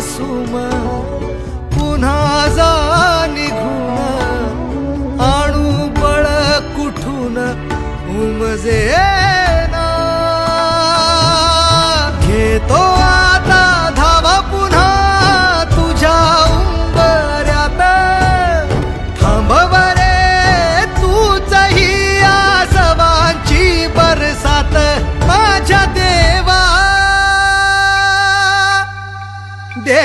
sum पुन्हा जा निघून आणू बळ कुठून उमजे ना घेतो आता धावा पुन्हा तुझ्या उंबऱ्यात थांब बरे तूचही आसवांची बरसात माझ्या देवा दे